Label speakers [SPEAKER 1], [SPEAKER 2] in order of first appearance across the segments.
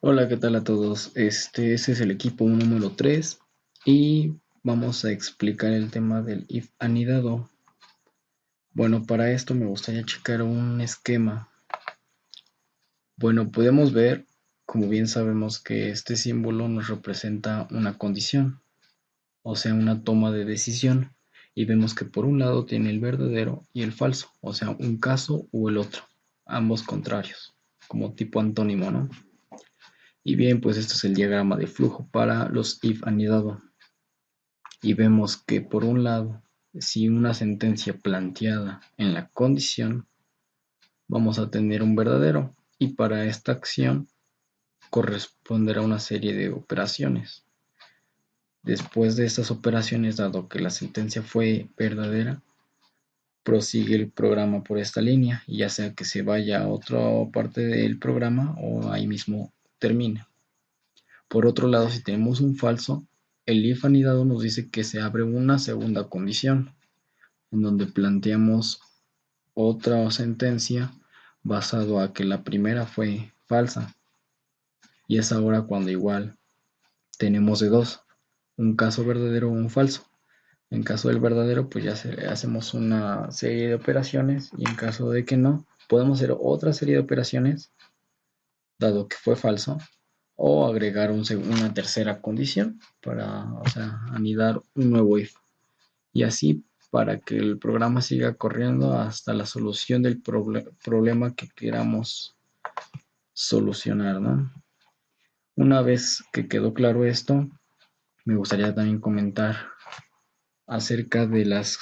[SPEAKER 1] Hola, ¿qué tal a todos? Ese es el equipo número 3 y vamos a explicar el tema del if anidado. Bueno, para esto me gustaría checar un esquema. Bueno, podemos ver, como bien sabemos, que este símbolo nos representa una condición, o sea, una toma de decisión. Y vemos que por un lado tiene el verdadero y el falso, o sea, un caso o el otro, ambos contrarios, como tipo antónimo, ¿no? Y bien, pues esto es el diagrama de flujo para los if anidado. Y vemos que por un lado, si una sentencia planteada en la condición, vamos a tener un verdadero. Y para esta acción corresponderá una serie de operaciones. Después de estas operaciones, dado que la sentencia fue verdadera, prosigue el programa por esta línea, ya sea que se vaya a otra parte del programa o ahí mismo termine. Por otro lado, si tenemos un falso, el if anidado nos dice que se abre una segunda condición, en donde planteamos otra sentencia basado a que la primera fue falsa. Y es ahora cuando igual tenemos de dos, un caso verdadero o un falso. En caso del verdadero, pues ya hacemos una serie de operaciones y en caso de que no, podemos hacer otra serie de operaciones, dado que fue falso, o agregar una tercera condición para, o sea, anidar un nuevo if. Y así para que el programa siga corriendo hasta la solución del problema que queramos solucionar, ¿no? Una vez que quedó claro esto, me gustaría también comentar acerca de las,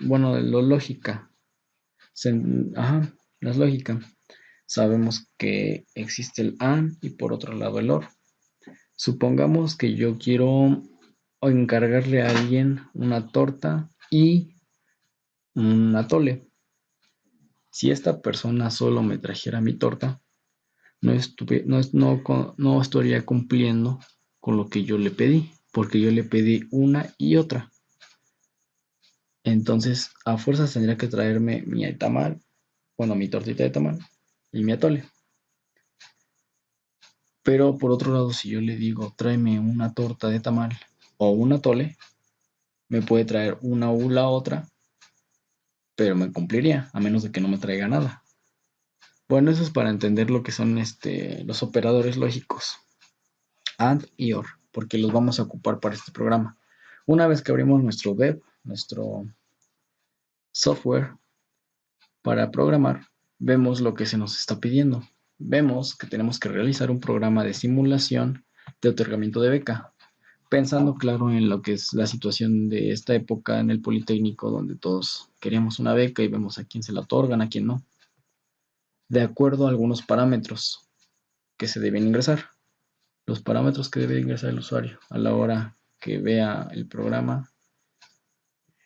[SPEAKER 1] bueno, de lo lógica. Ajá, las lógica. Sabemos que existe el AND y por otro lado el OR. Supongamos que yo quiero encargarle a alguien una torta y un atole. Si esta persona solo me trajera mi torta, no estaría cumpliendo con lo que yo le pedí, porque yo le pedí una y otra. Entonces, a fuerzas tendría que traerme mi tamal, bueno, mi tortita de tamal y mi atole. Pero por otro lado, si yo le digo, tráeme una torta de tamal o un atole, me puede traer una u la otra, pero me cumpliría, a menos de que no me traiga nada. Bueno, eso es para entender lo que son los operadores lógicos, AND y OR, porque los vamos a ocupar para este programa. Una vez que abrimos nuestro web, nuestro software para programar, vemos lo que se nos está pidiendo. Vemos que tenemos que realizar un programa de simulación de otorgamiento de beca, pensando claro en lo que es la situación de esta época en el Politécnico, donde todos queríamos una beca y vemos a quién se la otorgan, a quién no, de acuerdo a algunos parámetros que se deben ingresar. Los parámetros que debe ingresar el usuario a la hora que vea el programa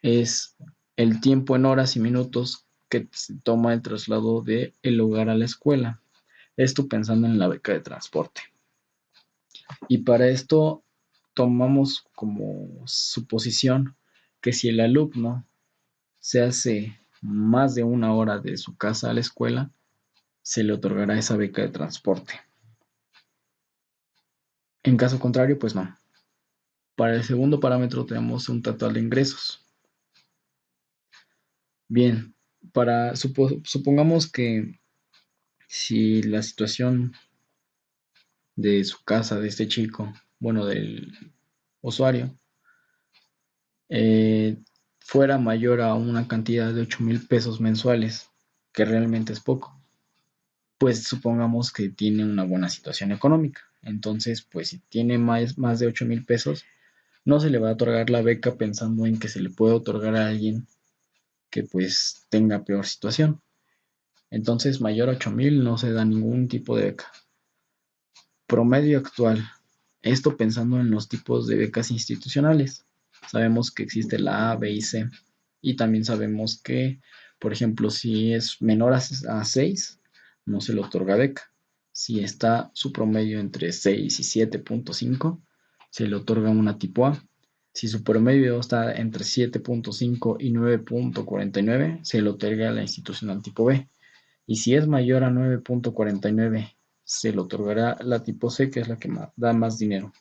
[SPEAKER 1] es el tiempo en horas y minutos que se toma el traslado del hogar a la escuela. Esto pensando en la beca de transporte. Y para esto tomamos como suposición que si el alumno se hace más de una hora de su casa a la escuela, se le otorgará esa beca de transporte. En caso contrario, pues no. Para el segundo parámetro tenemos un total de ingresos. Bien, supongamos que si la situación de su casa, de este chico, bueno, del usuario, eh, fuera mayor a una cantidad de 8,000 pesos mensuales, que realmente es poco, pues supongamos que tiene una buena situación económica. Entonces, pues si tiene más de 8,000 pesos, no se le va a otorgar la beca pensando en que se le puede otorgar a alguien que pues tenga peor situación. Entonces, mayor a 8,000 no se da ningún tipo de beca. Promedio actual. Esto pensando en los tipos de becas institucionales. Sabemos que existe la A, B y C. Y también sabemos que, por ejemplo, si es menor a 6, no se le otorga beca. Si está su promedio entre 6 y 7,5, se le otorga una tipo A. Si su promedio está entre 7,5 y 9,49, se le otorga la institucional tipo B. Y si es mayor a 9,49 se le otorgará la tipo C, que es la que da más dinero.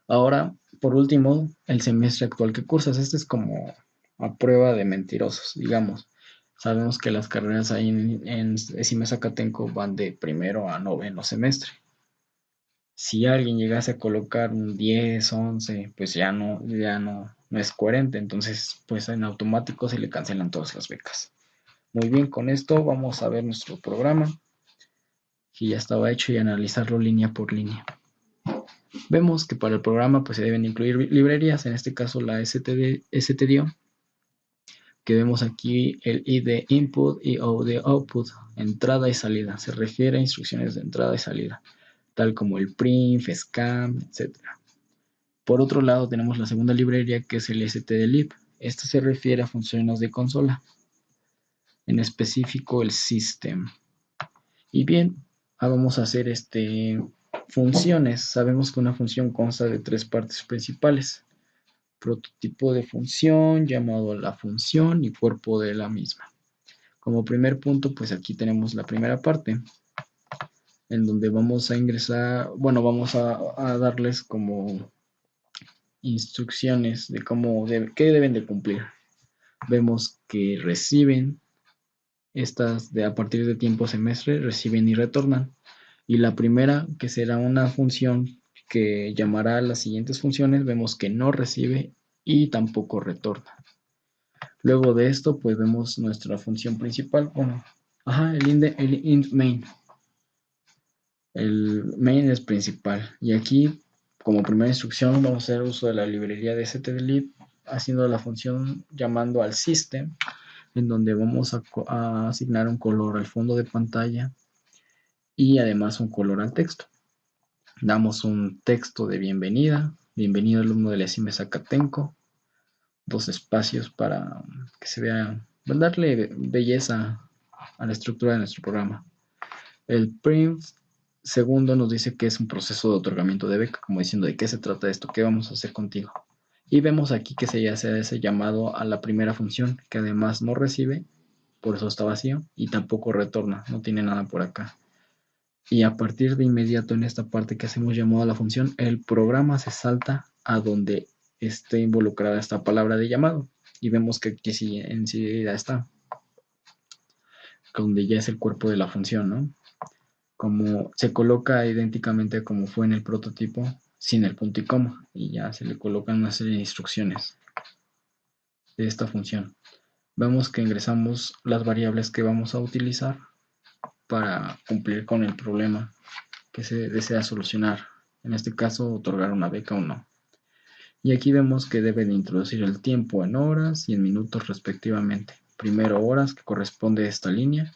[SPEAKER 1] Ahora, por último, el semestre actual que cursas. Este es como a prueba de mentirosos, digamos. Sabemos que las carreras ahí en Esime Zacatenco van de primero a noveno semestre. Si alguien llegase a colocar un 10, 11, pues no es coherente. Entonces, pues en automático se le cancelan todas las becas. Muy bien, con esto vamos a ver nuestro programa, que ya estaba hecho, y analizarlo línea por línea. Vemos que para el programa pues se deben incluir librerías, en este caso la stdio, que vemos aquí el I de input y O de output, entrada y salida. Se refiere a instrucciones de entrada y salida, tal como el print, scan, etc. Por otro lado tenemos la segunda librería, que es el stdlib. Esta se refiere a funciones de consola, en específico el system. Y bien, vamos a hacer funciones. Sabemos que una función consta de tres partes principales: prototipo de función, llamado a la función y cuerpo de la misma. Como primer punto, pues aquí tenemos la primera parte, en donde vamos a ingresar, bueno, vamos a darles como instrucciones de qué deben de cumplir. Vemos que reciben estas a partir de tiempo semestre, reciben y retornan. Y la primera, que será una función que llamará a las siguientes funciones, vemos que no recibe y tampoco retorna. Luego de esto, pues vemos nuestra función principal. Bueno, el int main. El main es principal. Y aquí, como primera instrucción, vamos a hacer uso de la librería de stdlib, haciendo la función llamando al system, en donde vamos a asignar un color al fondo de pantalla y además un color al texto. Damos un texto de bienvenida, bienvenido alumno de la Esime Zacatenco, dos espacios para que se vea, darle belleza a la estructura de nuestro programa. El print segundo nos dice que es un proceso de otorgamiento de beca, como diciendo de qué se trata esto, qué vamos a hacer contigo. Y vemos aquí que se hace ese llamado a la primera función, que además no recibe, por eso está vacío, y tampoco retorna, no tiene nada por acá. Y a partir de inmediato, en esta parte que hacemos llamado a la función, el programa se salta a donde esté involucrada esta palabra de llamado. Y vemos que aquí sí enseguida está, donde ya es el cuerpo de la función, ¿no? Como se coloca idénticamente como fue en el prototipo, sin el punto y coma, y ya se le colocan una serie de instrucciones de esta función. Vemos que ingresamos las variables que vamos a utilizar para cumplir con el problema que se desea solucionar, en este caso otorgar una beca o no. Y aquí vemos que debe de introducir el tiempo en horas y en minutos respectivamente. Primero horas, que corresponde a esta línea,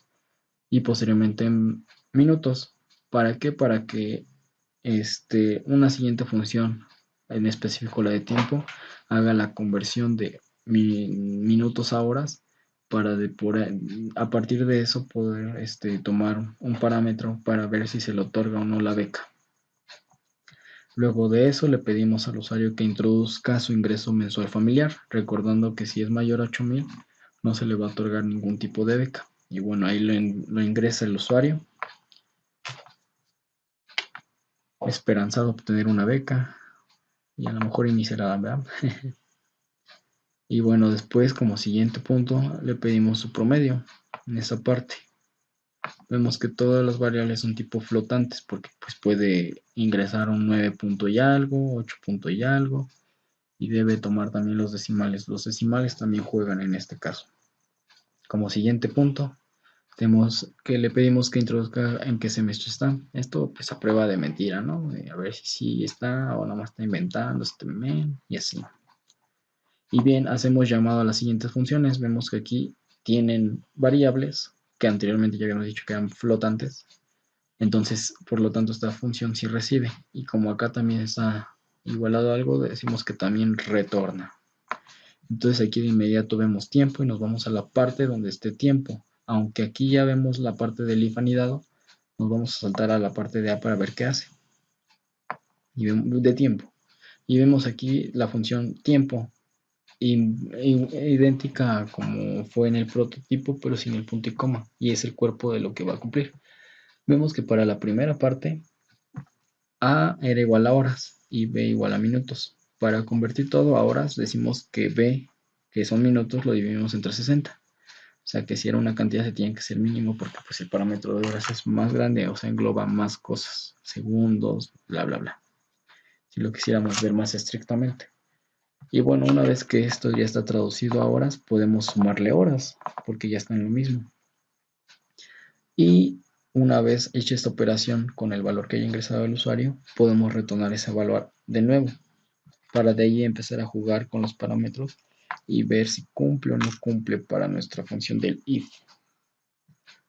[SPEAKER 1] y posteriormente en minutos. ¿Para qué? Para que una siguiente función, en específico la de tiempo, haga la conversión de minutos a horas, para a partir de eso poder tomar un parámetro para ver si se le otorga o no la beca. Luego de eso le pedimos al usuario que introduzca su ingreso mensual familiar, recordando que si es mayor a 8,000 no se le va a otorgar ningún tipo de beca. Y bueno, ahí lo ingresa el usuario, esperanzado obtener una beca, y a lo mejor iniciará, ¿verdad? Y bueno, después, como siguiente punto, le pedimos su promedio en esa parte. Vemos que todas las variables son tipo flotantes, porque pues puede ingresar un 9 punto y algo, 8 punto y algo, y debe tomar también los decimales. Los decimales también juegan en este caso. Como siguiente punto, tenemos que le pedimos que introduzca en qué semestre está. Esto pues a prueba de mentira, ¿no? A ver si sí está o nomás está inventando y así. Y bien, hacemos llamado a las siguientes funciones. Vemos que aquí tienen variables que anteriormente ya habíamos dicho que eran flotantes. Entonces, por lo tanto, esta función sí recibe. Y como acá también está igualado a algo, decimos que también retorna. Entonces aquí de inmediato vemos tiempo y nos vamos a la parte donde esté tiempo. Aunque aquí ya vemos la parte del if anidado, nos vamos a saltar a la parte de A para ver qué hace. Y de tiempo. Y vemos aquí la función tiempo, idéntica como fue en el prototipo, pero sin el punto y coma, y es el cuerpo de lo que va a cumplir. Vemos que para la primera parte A era igual a horas y B igual a minutos. Para convertir todo a horas decimos que B, que son minutos, lo dividimos entre 60. O sea que si era una cantidad se tiene que ser mínimo porque pues el parámetro de horas es más grande, o sea, engloba más cosas, segundos, bla, bla, bla. Si lo quisiéramos ver más estrictamente. Y bueno, una vez que esto ya está traducido a horas, podemos sumarle horas porque ya está en lo mismo. Y una vez hecha esta operación con el valor que haya ingresado el usuario, podemos retornar ese valor de nuevo para de ahí empezar a jugar con los parámetros y ver si cumple o no cumple para nuestra función del if.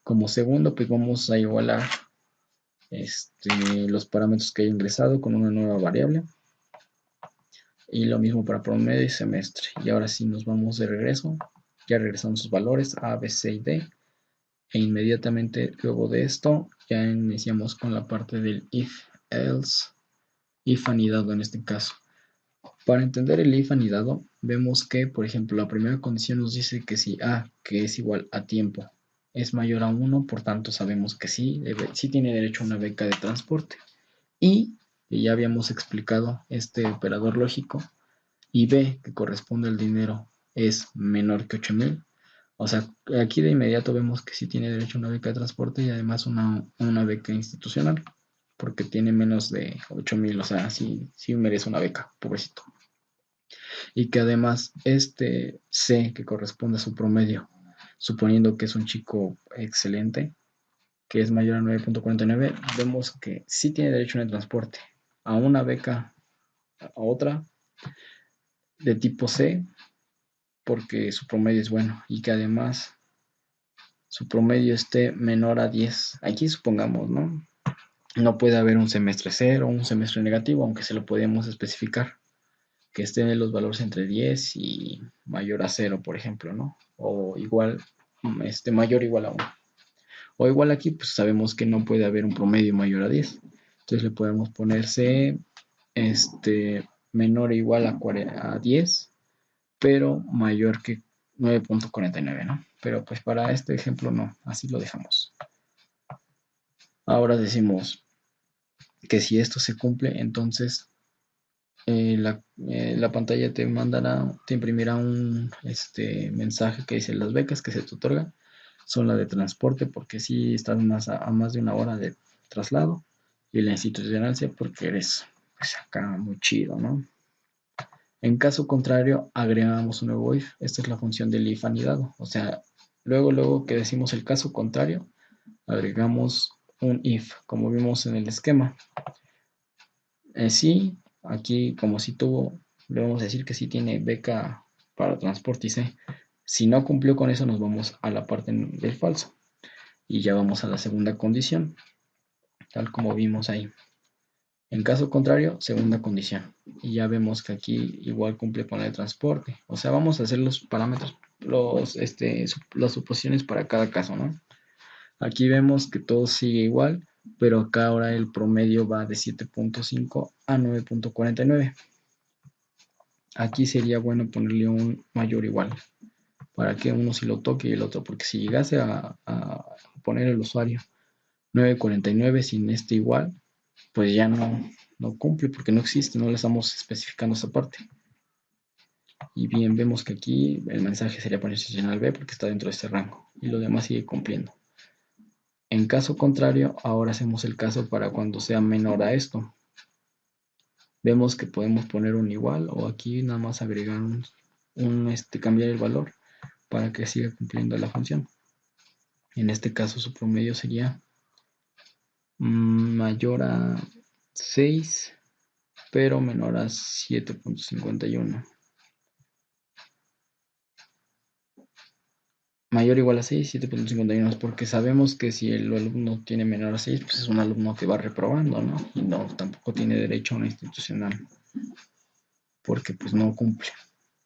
[SPEAKER 1] Como segundo, pues vamos a igualar los parámetros que haya ingresado con una nueva variable. Y lo mismo para promedio y semestre. Y ahora sí nos vamos de regreso. Ya regresamos sus valores A, B, C y D. E inmediatamente luego de esto ya iniciamos con la parte del if, else, if anidado en este caso. Para entender el if anidado, vemos que, por ejemplo, la primera condición nos dice que si A, que es igual a tiempo, es mayor a 1, por tanto sabemos que sí tiene derecho a una beca de transporte. Y ya habíamos explicado este operador lógico, y B, que corresponde al dinero, es menor que 8,000. O sea, aquí de inmediato vemos que sí tiene derecho a una beca de transporte y además una beca institucional, porque tiene menos de 8,000, o sea, sí merece una beca, pobrecito. Y que además este C, que corresponde a su promedio, suponiendo que es un chico excelente, que es mayor a 9.49, vemos que sí tiene derecho en el transporte a una beca, a otra de tipo C, porque su promedio es bueno y que además su promedio esté menor a 10. Aquí supongamos, ¿no? No puede haber un semestre cero o un semestre negativo, aunque se lo podemos especificar, que estén en los valores entre 10 y mayor a 0, por ejemplo, ¿no? O igual, mayor o igual a 1. O igual aquí, pues sabemos que no puede haber un promedio mayor a 10. Entonces le podemos ponerse menor o igual a 10, pero mayor que 9.49, ¿no? Pero pues para este ejemplo no, así lo dejamos. Ahora decimos que si esto se cumple, entonces la pantalla te imprimirá un mensaje que dice las becas que se te otorgan son las de transporte porque si estás a más de una hora de traslado, y la institucional porque eres pues acá muy chido, ¿no? En caso contrario, agregamos un nuevo if. Esta es la función del if anidado. O sea, luego que decimos el caso contrario, agregamos un if, como vimos en el esquema. Sí, aquí como si tuvo, le vamos a decir que sí tiene beca para transporte y C. Si no cumplió con eso, nos vamos a la parte del falso. Y ya vamos a la segunda condición, tal como vimos ahí. En caso contrario, segunda condición. Y ya vemos que aquí igual cumple con el transporte. O sea, vamos a hacer los parámetros, las suposiciones para cada caso, ¿no? Aquí vemos que todo sigue igual, pero acá ahora el promedio va de 7.5 a 9.49. Aquí sería bueno ponerle un mayor igual, para que uno sí lo toque y el otro, porque si llegase a poner el usuario 9.49 sin este igual, pues ya no cumple porque no existe, no le estamos especificando esa parte. Y bien, vemos que aquí el mensaje sería poner institucional B porque está dentro de este rango y lo demás sigue cumpliendo. En caso contrario, ahora hacemos el caso para cuando sea menor a esto. Vemos que podemos poner un igual o aquí nada más agregar cambiar el valor para que siga cumpliendo la función. En este caso su promedio sería mayor a 6, pero menor a 7.51. Mayor o igual a 6, 7.51 es porque sabemos que si el alumno tiene menor a 6, pues es un alumno que va reprobando, ¿no? Y no, tampoco tiene derecho a una institucional, porque pues no cumple,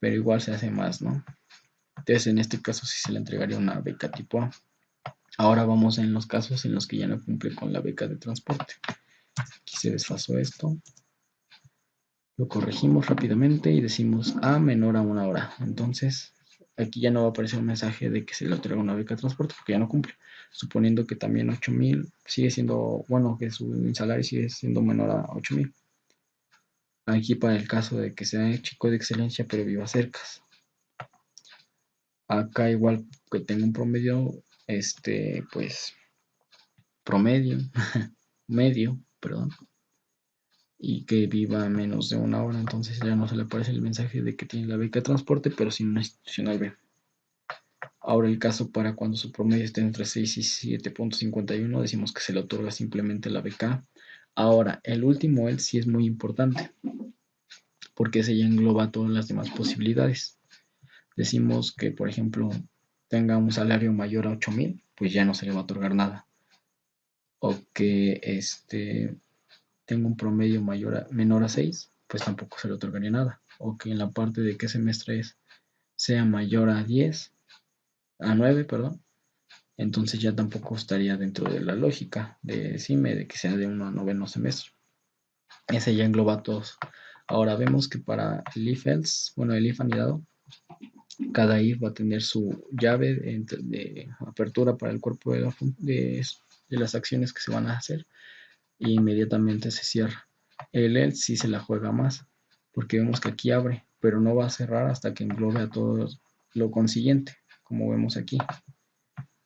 [SPEAKER 1] pero igual se hace más, ¿no? Entonces en este caso sí se le entregaría una beca tipo A. Ahora vamos en los casos en los que ya no cumple con la beca de transporte. Aquí se desfasó esto. Lo corregimos rápidamente y decimos A menor a 1 hora. Entonces aquí ya no va a aparecer un mensaje de que se le otorga una beca de transporte porque ya no cumple. Suponiendo que también 8,000 sigue siendo, bueno, que su salario sigue siendo menor a 8,000. Aquí para el caso de que sea chico de excelencia pero viva cerca. Acá igual que tenga un promedio, pues promedio, medio, perdón, y que viva menos de una hora, entonces ya no se le aparece el mensaje de que tiene la beca de transporte, pero sin una institucional B. Ahora el caso para cuando su promedio esté entre 6 y 7,51, decimos que se le otorga simplemente la beca. Ahora, el último EL sí es muy importante, porque ese ya engloba todas las demás posibilidades. Decimos que, por ejemplo, tenga un salario mayor a 8,000, pues ya no se le va a otorgar nada. O que tenga un promedio menor a 6, pues tampoco se le otorgaría nada. O que en la parte de qué semestre sea mayor a 10, a 9, perdón, entonces ya tampoco estaría dentro de la lógica de CIME de que sea de 1 a noveno semestre. Ese ya engloba a todos. Ahora vemos que para el if-else, bueno, el if anidado, cada if va a tener su llave de apertura para el cuerpo de las acciones que se van a hacer e inmediatamente se cierra. El else sí se la juega más, porque vemos que aquí abre, pero no va a cerrar hasta que englobe a todo lo consiguiente, como vemos aquí.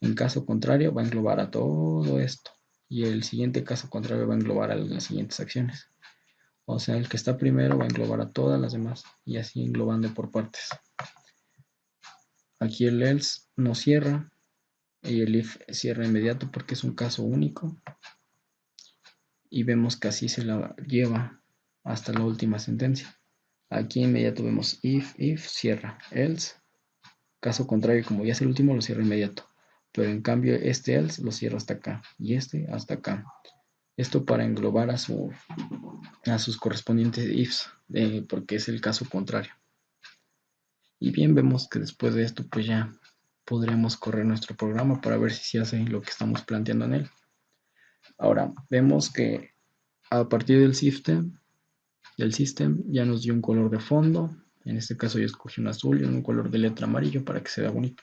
[SPEAKER 1] En caso contrario, va a englobar a todo esto. Y el siguiente caso contrario va a englobar a las siguientes acciones. O sea, el que está primero va a englobar a todas las demás. Y así englobando por partes. Aquí el else no cierra. Y el if cierra inmediato porque es un caso único. Y vemos que así se la lleva hasta la última sentencia. Aquí inmediato vemos if, cierra. Else, caso contrario, como ya es el último, lo cierra inmediato. Pero en cambio este else lo cierra hasta acá. Y este hasta acá. Esto para englobar a sus correspondientes ifs, porque es el caso contrario. Y bien, vemos que después de esto, pues ya podremos correr nuestro programa para ver si se hace lo que estamos planteando en él. Ahora, vemos que a partir del system ya nos dio un color de fondo. En este caso yo escogí un azul y un color de letra amarillo para que se vea bonito.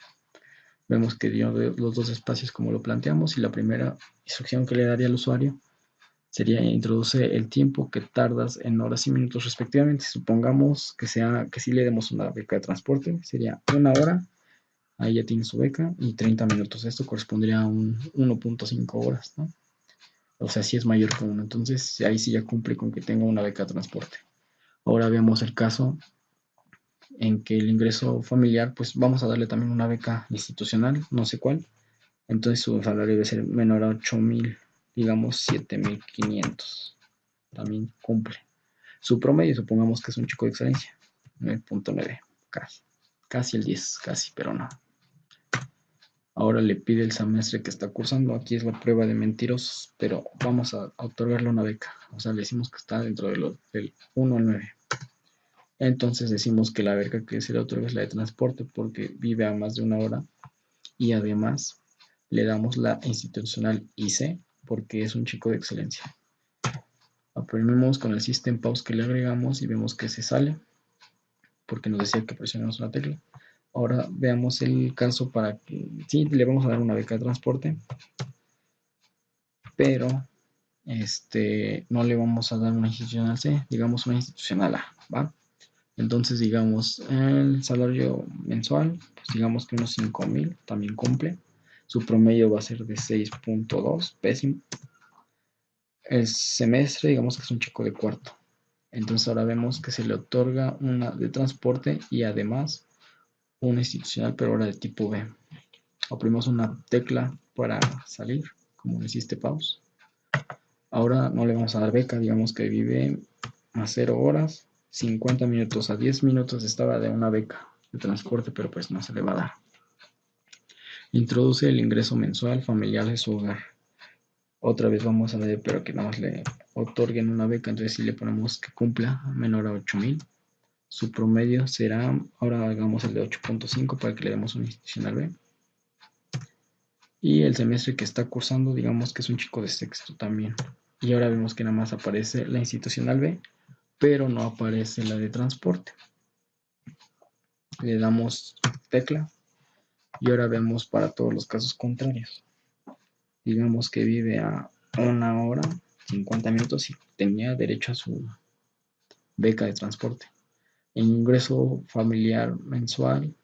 [SPEAKER 1] Vemos que dio los dos espacios como lo planteamos y la primera instrucción que le daría al usuario sería introduce el tiempo que tardas en horas y minutos respectivamente. Supongamos que si le demos una beca de transporte, sería 1 hora, ahí ya tiene su beca, y 30 minutos. Esto correspondería a un 1,5 horas, ¿no? O sea, si es mayor que 1. Entonces, ahí sí ya cumple con que tenga una beca de transporte. Ahora veamos el caso en que el ingreso familiar, pues vamos a darle también una beca institucional, no sé cuál. Entonces su salario debe ser menor a 8,000, digamos 7,500. También cumple. Su promedio, supongamos que es un chico de excelencia, 9,9, casi el 10, casi, pero no. Ahora le pide el semestre que está cursando, aquí es la prueba de mentirosos, pero vamos a otorgarle una beca, o sea, le decimos que está dentro del 1 al 9. Entonces decimos que la beca que se le otorga es la de transporte porque vive a más de 1 hora y además le damos la institucional IC porque es un chico de excelencia. Oprimimos con el System Pause que le agregamos y vemos que se sale porque nos decía que presionamos una tecla. Ahora veamos el caso para que sí, le vamos a dar una beca de transporte, pero no le vamos a dar una institucional C, digamos una institucional A, ¿va? Entonces digamos el salario mensual, pues digamos que unos 5,000 también cumple. Su promedio va a ser de 6,2, pésimo. El semestre, digamos que es un chico de cuarto. Entonces ahora vemos que se le otorga una de transporte y además una institucional, pero ahora de tipo B. Oprimimos una tecla para salir, como le hiciste pause. Ahora no le vamos a dar beca, digamos que vive a 0 horas, 50 minutos a 10 minutos estaba de una beca de transporte, pero pues no se le va a dar. Introduce el ingreso mensual familiar de su hogar. Otra vez vamos a ver, pero que nada más le otorguen una beca, entonces si le ponemos que cumpla menor a 8,000. Su promedio será, ahora hagamos el de 8,5 para que le demos una institucional B. Y el semestre que está cursando, digamos que es un chico de sexto también. Y ahora vemos que nada más aparece la institucional B, pero no aparece la de transporte. le damos tecla y ahora vemos para todos los casos contrarios. Digamos que vive a 1 hora 50 minutos y tenía derecho a su beca de transporte. El ingreso familiar mensual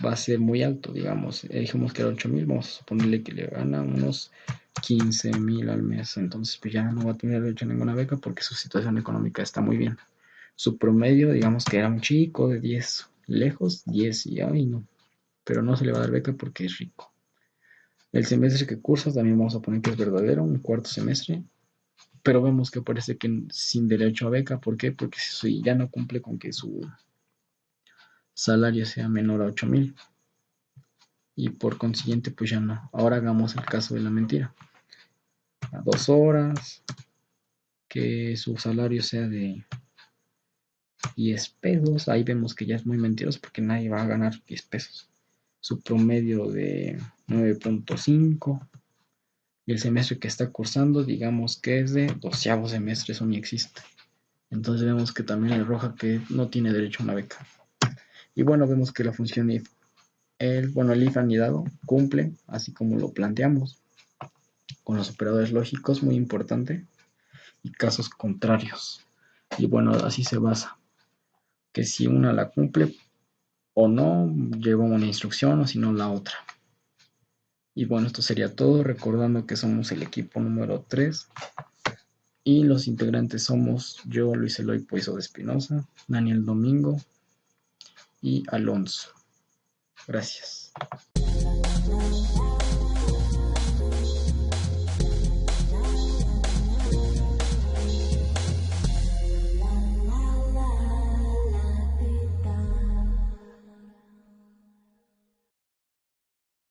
[SPEAKER 1] va a ser muy alto, digamos, dijimos que era 8,000, vamos a suponerle que le gana unos 15,000 al mes, entonces pues ya no va a tener derecho a ninguna beca porque su situación económica está muy bien. Su promedio, digamos que era un chico de 10, lejos 10 y ay no, pero no se le va a dar beca porque es rico. El semestre que cursa también vamos a poner que es verdadero, un cuarto semestre, pero vemos que parece que sin derecho a beca. ¿Por qué? Porque si ya no cumple con que su salario sea menor a 8,000 y por consiguiente pues ya no. Ahora hagamos el caso de la mentira. A 2 horas, que su salario sea de 10 pesos, ahí vemos que ya es muy mentiroso porque nadie va a ganar 10 pesos. Su promedio de 9,5 y el semestre que está cursando, digamos que es de 12º semestre, eso ni existe. Entonces vemos que también arroja que no tiene derecho a una beca. Y bueno, vemos que la función if, el if anidado cumple así como lo planteamos, con los operadores lógicos, muy importante, y casos contrarios. Y bueno, así se basa, que si una la cumple o no, lleva una instrucción o si no la otra. Y bueno, esto sería todo, recordando que somos el equipo número 3 y los integrantes somos yo, Luis Eloy Puizo de Espinosa, Daniel Domingo y Alonso. Gracias.